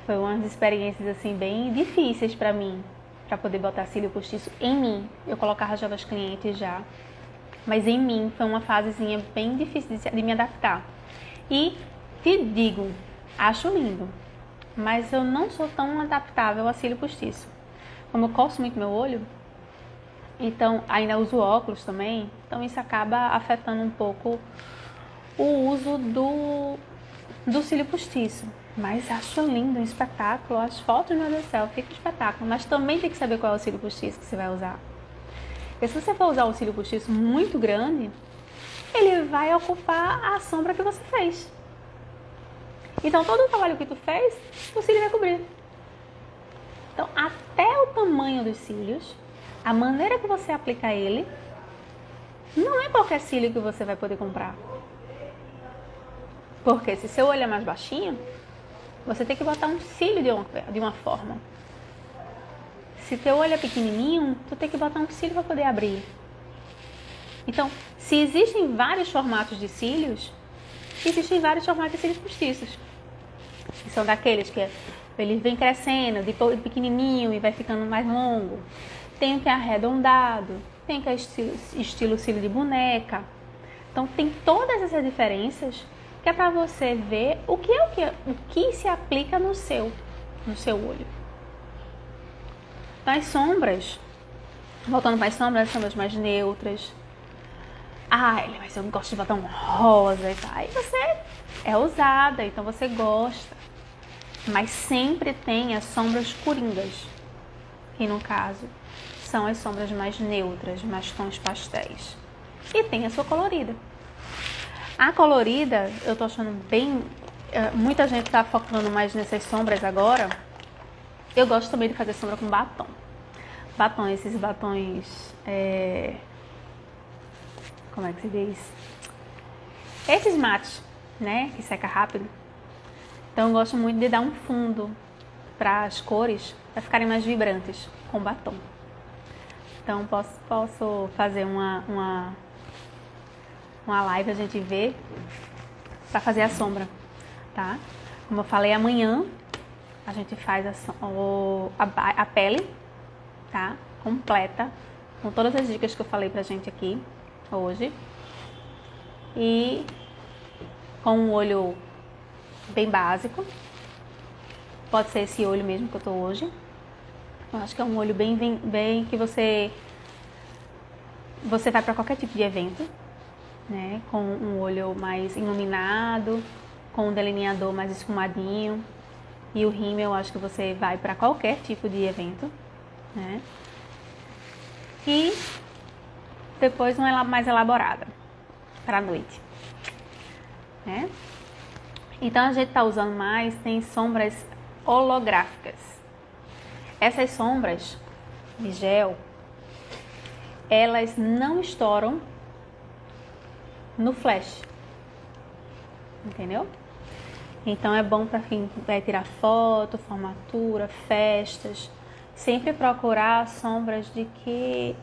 Foi umas experiências assim bem difíceis pra mim, pra poder botar cílio postiço em mim. Eu colocava já nos clientes já, mas em mim foi uma fasezinha bem difícil de me adaptar. E te digo, acho lindo, mas eu não sou tão adaptável a cílio postiço. Como eu coço muito meu olho, então ainda uso óculos também, então isso acaba afetando um pouco o uso do cílio postiço. Mas acho lindo, um espetáculo, as fotos, meu Deus do céu, fica um espetáculo. Mas também tem que saber qual é o cílio postiço que você vai usar. Porque se você for usar um cílio postiço muito grande, ele vai ocupar a sombra que você fez. Então todo o trabalho que tu fez, o cílio vai cobrir. Então até o tamanho dos cílios, a maneira que você aplica ele, não é qualquer cílio que você vai poder comprar. Porque se seu olho é mais baixinho, você tem que botar um cílio de uma forma. Se teu olho é pequenininho, tu tem que botar um cílio para poder abrir. Então, se existem vários formatos de cílios, existem vários formatos de cílios postiços. Que são daqueles que eles vêm crescendo, de pequenininho e vai ficando mais longo. Tem o que é arredondado, tem o que é estilo cílio de boneca. Então, tem todas essas diferenças que é para você ver o que se aplica no seu olho. Então as sombras, voltando para as sombras mais neutras. Ai, mas eu gosto de batom rosa e tal. Aí você é ousada, então você gosta. Mas sempre tem as sombras coringas, que no caso são as sombras mais neutras, mais tons pastéis. E tem a sua colorida. A colorida, eu tô achando bem... muita gente tá focando mais nessas sombras agora. Eu gosto também de fazer sombra com batom. Batom, esses batons... como é que se diz? Esses mates, né? Que seca rápido. Então eu gosto muito de dar um fundo para as cores, para ficarem mais vibrantes com batom. Então posso fazer uma live, a gente vê, para fazer a sombra, tá? Como eu falei, amanhã a gente faz a pele, tá? Completa, com todas as dicas que eu falei pra gente aqui hoje. E com um olho bem básico. Pode ser esse olho mesmo que eu tô hoje. Eu acho que é um olho bem que você vai para qualquer tipo de evento, né? Com um olho mais iluminado, com um delineador mais esfumadinho. E o rímel, eu acho que você vai para qualquer tipo de evento, né? E depois uma mais elaborada para a noite, né? Então a gente está usando mais, tem sombras holográficas. Essas sombras de gel, elas não estouram no flash, entendeu? Então é bom para quem vai tirar foto, formatura, festas, sempre procurar sombras de que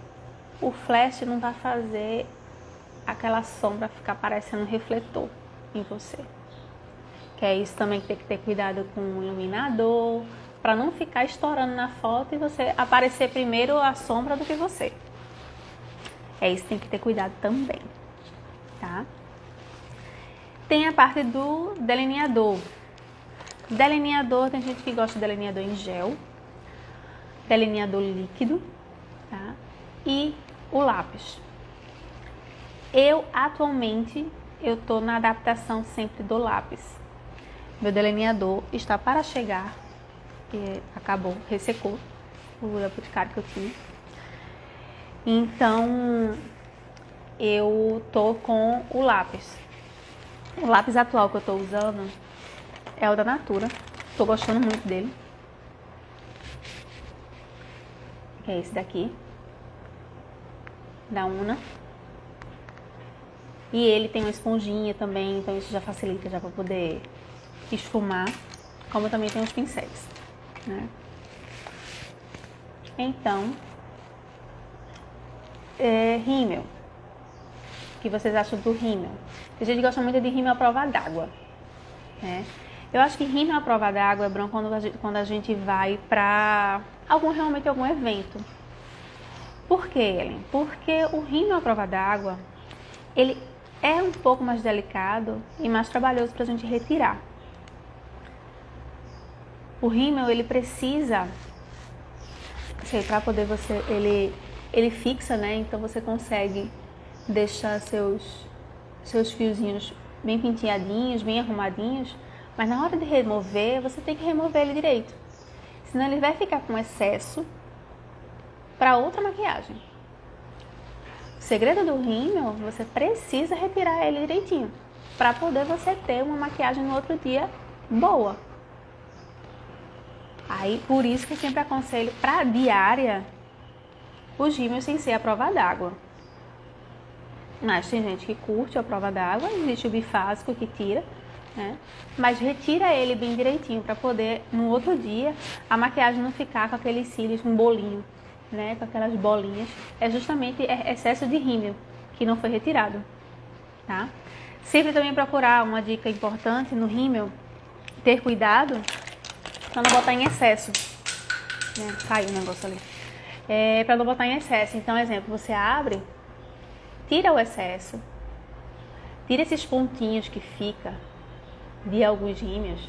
o flash não vai fazer aquela sombra ficar parecendo um refletor em você. Que é isso também que tem que ter cuidado com o iluminador, para não ficar estourando na foto e você aparecer primeiro a sombra do que você. É isso que tem que ter cuidado também, tá? Tem a parte do delineador. Delineador, tem gente que gosta de delineador em gel, delineador líquido, tá? E o lápis. Atualmente, eu tô na adaptação sempre do lápis. Meu delineador está para chegar, que acabou, ressecou o da Boticário que eu tinha. Então, eu tô com o lápis. O lápis atual que eu tô usando é o da Natura. Tô gostando muito dele. Que é esse daqui, da Una. E ele tem uma esponjinha também, então isso já facilita já para poder esfumar. Como também tem os pincéis, né? Então, rímel. O que vocês acham do rímel? Tem gente que gosta muito de rímel à prova d'água, né? Eu acho que rímel à prova d'água é bom quando a gente vai para realmente algum evento. Por quê, Ellen? Porque o rímel à prova d'água, ele é um pouco mais delicado e mais trabalhoso para a gente retirar. O rímel, ele precisa, para poder ele fixa, né? Então você consegue deixar seus fiozinhos bem penteadinhos, bem arrumadinhos, mas na hora de remover, você tem que remover ele direito. Senão ele vai ficar com excesso para outra maquiagem. O segredo do rímel, você precisa retirar ele direitinho, para poder você ter uma maquiagem no outro dia boa. Aí, por isso que eu sempre aconselho para diária os rímels sem ser a prova d'água. Mas tem gente que curte a prova d'água, existe o bifásico que tira, né? Mas retira ele bem direitinho para poder, no outro dia, a maquiagem não ficar com aqueles cílios, um bolinho, né? Com aquelas bolinhas. É justamente excesso de rímel que não foi retirado, tá? Sempre também procurar uma dica importante no rímel, ter cuidado para não botar em excesso, né? Caiu o negócio ali. Para não botar em excesso. Então, exemplo, você abre, tira o excesso, tira esses pontinhos que fica de alguns rímels,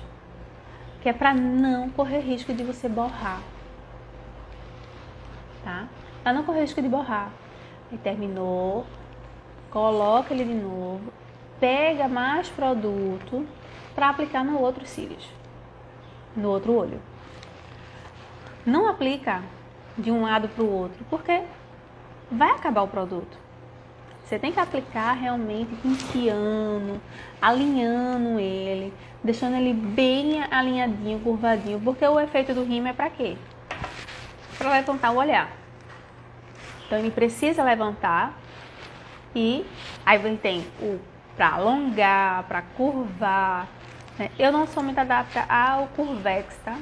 que é para não correr risco de você borrar. para não correr risco de borrar. Aí terminou, coloca ele de novo, pega mais produto para aplicar no outro cílios, no outro olho. Não aplica de um lado para o outro, porque vai acabar o produto. Você tem que aplicar realmente penteando, alinhando ele, deixando ele bem alinhadinho, curvadinho, porque o efeito do rímel é para quê? Para levantar o olhar. Então ele precisa levantar e aí ele tem o para alongar, para curvar. Né? Eu não sou muito adapta ao curvex, tá?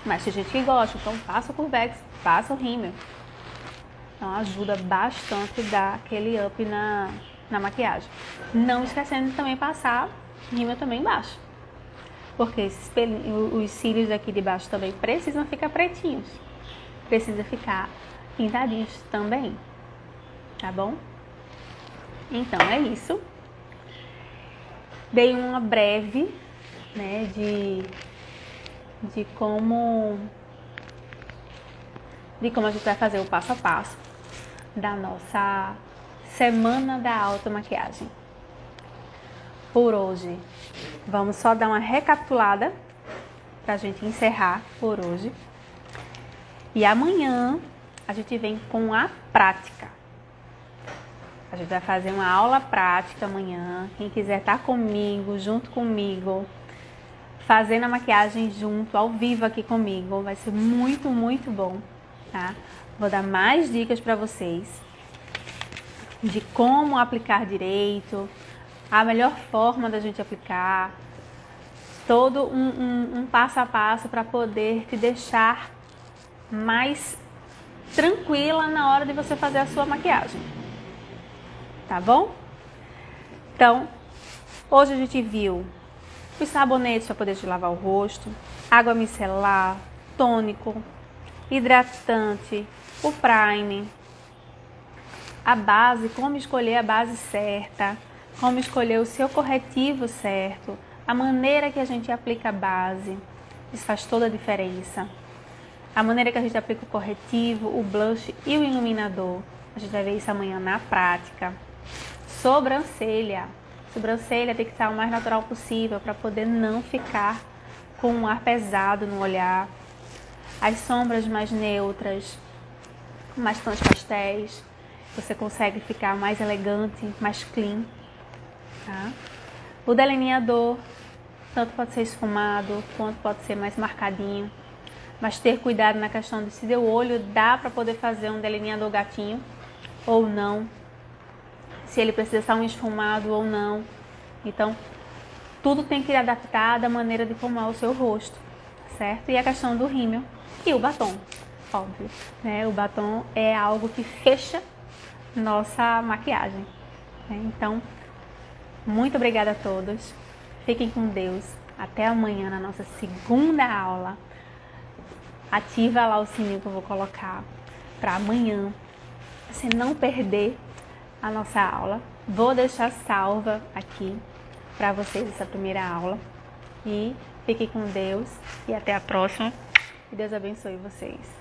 Mas tem gente que gosta, então faça o curvex, faça o rímel. Então ajuda bastante a dar aquele up na maquiagem. Não esquecendo de também passar rímel também embaixo. Porque os cílios aqui de baixo também precisam ficar pretinhos. Precisa ficar pintadinhos também. Tá bom? Então é isso. Dei uma breve, né, de como a gente vai fazer o passo a passo da nossa semana da automaquiagem. Por hoje, vamos só dar uma recapitulada pra gente encerrar por hoje. E amanhã a gente vem com a prática. A gente vai fazer uma aula prática amanhã. Quem quiser estar comigo, junto comigo, fazendo a maquiagem junto, ao vivo aqui comigo, vai ser muito, muito bom, tá? Vou dar mais dicas para vocês de como aplicar direito, a melhor forma da gente aplicar, todo um passo a passo para poder te deixar mais tranquila na hora de você fazer a sua maquiagem. Tá bom? Então, hoje a gente viu os sabonetes para poder te lavar o rosto, água micelar, tônico, hidratante, o primer, a base, como escolher a base certa, como escolher o seu corretivo certo, a maneira que a gente aplica a base, isso faz toda a diferença. A maneira que a gente aplica o corretivo, o blush e o iluminador, a gente vai ver isso amanhã na prática. Sobrancelha. Sobrancelha tem que estar o mais natural possível para poder não ficar com um ar pesado no olhar. As sombras mais neutras, com mais tons pastéis, você consegue ficar mais elegante, mais clean. Tá? O delineador, tanto pode ser esfumado, quanto pode ser mais marcadinho. Mas ter cuidado na questão de se deu olho, dá para poder fazer um delineador gatinho ou não. Se ele precisa estar um esfumado ou não. Então, tudo tem que ir adaptar da maneira de como é o seu rosto, certo? E a questão do rímel e o batom, óbvio, né? O batom é algo que fecha nossa maquiagem, né? Então, muito obrigada a todos. Fiquem com Deus. Até amanhã na nossa segunda aula. Ativa lá o sininho que eu vou colocar para amanhã você não perder a nossa aula. Vou deixar salva aqui para vocês essa primeira aula. E fiquem com Deus e até a próxima. Que Deus abençoe vocês.